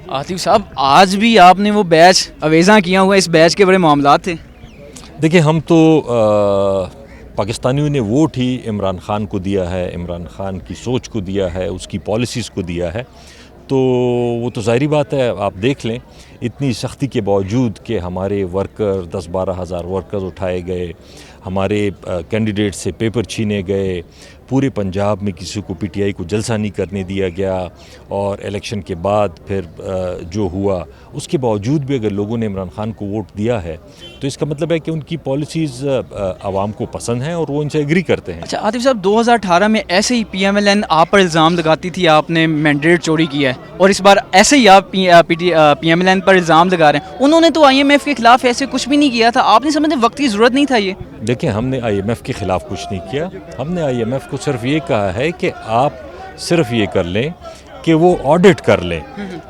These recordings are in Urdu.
عاطف صاحب آج بھی آپ نے وہ بیچ اویزاں کیا ہوا ہے، اس بیچ کے بڑے معاملات تھے. دیکھیں ہم تو پاکستانیوں نے ووٹ ہی عمران خان کو دیا ہے، عمران خان کی سوچ کو دیا ہے، اس کی پالیسیز کو دیا ہے. تو وہ تو ظاہری بات ہے، آپ دیکھ لیں اتنی سختی کے باوجود کہ ہمارے ورکر 10-12 ہزار ورکرز اٹھائے گئے، ہمارے کینڈیڈیٹ سے پیپر چھینے گئے، پورے پنجاب میں کسی کو پی ٹی آئی کو جلسہ نہیں کرنے دیا گیا، اور الیکشن کے بعد پھر جو ہوا اس کے باوجود بھی اگر لوگوں نے عمران خان کو ووٹ دیا ہے تو اس کا مطلب ہے کہ ان کی پالیسیز عوام کو پسند ہیں اور وہ ان سے ایگری کرتے ہیں. اچھا عاطف صاحب 2018 میں ایسے ہی پی ایم ایل این آپ پر الزام لگاتی تھی آپ نے مینڈیٹ چوری کیا ہے، اور اس بار ایسے ہی آپ پی ایم ایل این پر الزام لگا رہے ہیں. انہوں نے تو آئی ایم ایف کے خلاف ایسے کچھ بھی نہیں کیا تھا، آپ نہیں سمجھتے وقت کی ضرورت نہیں تھا یہ؟ دیکھیں ہم نے آئی ایم ایف کے خلاف کچھ نہیں کیا، ہم نے آئی ایم ایف کو صرف یہ کہا ہے کہ آپ صرف یہ کر لیں کہ وہ آڈٹ کر لیں.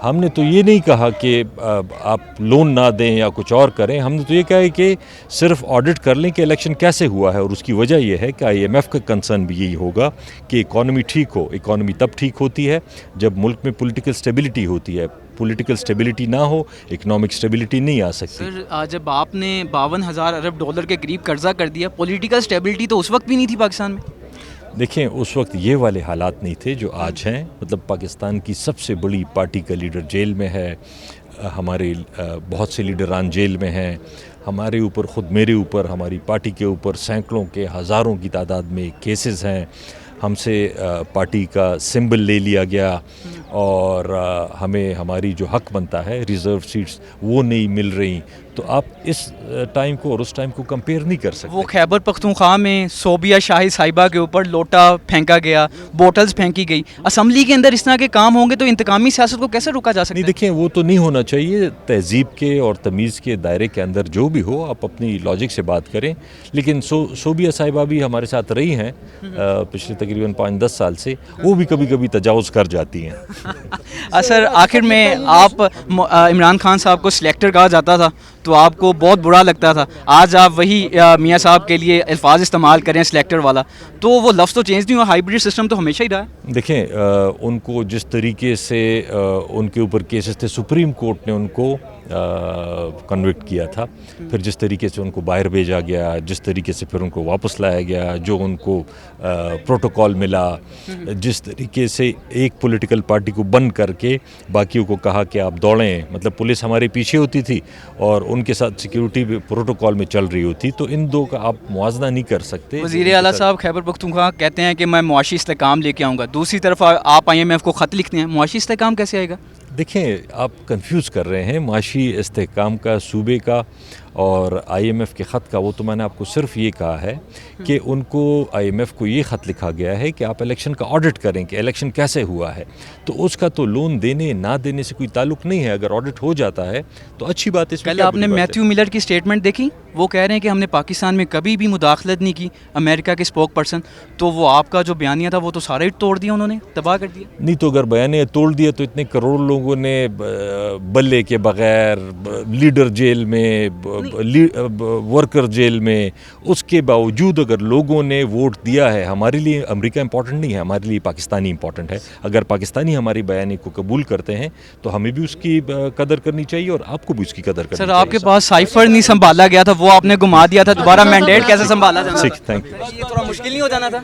ہم نے تو یہ نہیں کہا کہ آپ لون نہ دیں یا کچھ اور کریں، ہم نے تو یہ کہا ہے کہ صرف آڈٹ کر لیں کہ الیکشن کیسے ہوا ہے. اور اس کی وجہ یہ ہے کہ آئی ایم ایف کا کنسرن بھی یہی ہوگا کہ اکانومی ٹھیک ہو. اکانومی تب ٹھیک ہوتی ہے جب ملک میں پولیٹیکل سٹیبلٹی ہوتی ہے. پولیٹیکل سٹیبلٹی نہ ہو اکنامک سٹیبلٹی نہیں آ سکتی. سر جب آپ نے 52,000 ارب ڈالر کے قریب قرضہ کر دیا، پولیٹیکل سٹیبلٹی تو اس وقت بھی نہیں تھی پاکستان میں. دیکھیں اس وقت یہ والے حالات نہیں تھے جو آج ہیں. مطلب پاکستان کی سب سے بڑی پارٹی کا لیڈر جیل میں ہے، ہمارے بہت سے لیڈران جیل میں ہیں، ہمارے اوپر خود میرے اوپر ہماری پارٹی کے اوپر سینکڑوں کے ہزاروں کی تعداد میں کیسز ہیں. ہم سے پارٹی کا سمبل لے لیا گیا اور ہمیں ہماری جو حق بنتا ہے ریزرو سیٹس وہ نہیں مل رہی. تو آپ اس ٹائم کو اور اس ٹائم کو کمپیئر نہیں کر سکتے. وہ خیبر پختونخوا میں صوبیہ شاہی صاحبہ کے اوپر لوٹا پھینکا گیا، بوٹلز پھینکی گئی. اسمبلی کے اندر اس طرح کے کام ہوں گے تو انتقامی سیاست کو کیسے روکا جا سکتا ہے؟ نہیں دیکھیں وہ تو نہیں ہونا چاہیے. تہذیب کے اور تمیز کے دائرے کے اندر جو بھی ہو آپ اپنی لاجک سے بات کریں. لیکن صوبیہ صاحبہ بھی ہمارے ساتھ رہی ہیں پچھلے تقریباً 5-10 سال سے، وہ بھی کبھی کبھی تجاوز کر جاتی ہیں. سر آخر میں آپ عمران خان صاحب کو سلیکٹر کہا جاتا تھا تو آپ کو بہت برا لگتا تھا. آج آپ وہی میاں صاحب کے لیے الفاظ استعمال کریں سلیکٹر والا، تو وہ لفظ تو چینج نہیں ہوا، ہائیبرڈ سسٹم تو ہمیشہ ہی رہا ہے. دیکھیں ان کو جس طریقے سے ان کے اوپر کیسز تھے، سپریم کورٹ نے ان کو کنوکٹ کیا تھا، پھر جس طریقے سے ان کو باہر بھیجا گیا، جس طریقے سے پھر ان کو واپس لایا گیا، جو ان کو پروٹوکول ملا، جس طریقے سے ایک پولیٹیکل پارٹی کو بند کر کے باقیوں کو کہا کہ آپ دوڑیں. مطلب پولیس ہمارے پیچھے ہوتی تھی اور ان کے ساتھ سیکیورٹی پروٹوکول میں چل رہی ہوتی، تو ان دو کا آپ موازنہ نہیں کر سکتے. وزیر اعلیٰ صاحب خیبر پختونخوا کہتے ہیں کہ میں معاشی استحکام لے کے آؤں گا، دوسری طرف آپ آئی ایم ایف کو خط لکھتے ہیں، معاشی استحکام کیسے آئے گا؟ دیکھیں آپ کنفیوز کر رہے ہیں معاشی استحکام کا، صوبے کا اور آئی ایم ایف کے خط کا. وہ تو میں نے آپ کو صرف یہ کہا ہے کہ ان کو آئی ایم ایف کو یہ خط لکھا گیا ہے کہ آپ الیکشن کا آڈٹ کریں کہ الیکشن کیسے ہوا ہے. تو اس کا تو لون دینے نہ دینے سے کوئی تعلق نہیں ہے. اگر آڈٹ ہو جاتا ہے تو اچھی بات. اس میں کل آپ نے میتھیو ملر کی سٹیٹمنٹ دیکھی، وہ کہہ رہے ہیں کہ ہم نے پاکستان میں کبھی بھی مداخلت نہیں کی، امریکہ کے اسپوک پرسن. تو وہ آپ کا جو بیانیہ تھا وہ تو سارا ہی توڑ دیا، انہوں نے تباہ کر دیا. نہیں تو اگر بیانیہ توڑ دیا تو اتنے کروڑ لوگوں نے بلے کے بغیر، لیڈر جیل میں، ورکر جیل میں، اس کے باوجود اگر لوگوں نے ووٹ دیا ہے. ہمارے لیے امریکہ امپورٹنٹ نہیں ہے، ہمارے لیے پاکستانی امپورٹنٹ ہے. اگر پاکستانی ہماری بیانی کو قبول کرتے ہیں تو ہمیں بھی اس کی قدر کرنی چاہیے اور آپ کو بھی اس کی قدر کرنی چاہیے. سر آپ کے پاس سائفر نہیں سنبھالا گیا تھا، وہ آپ نے گما دیا تھا، دوبارہ مینڈیٹ کیسے سنبھالا جانا؟ Thank you. یہ تھوڑا مشکل نہیں ہو جانا تھا؟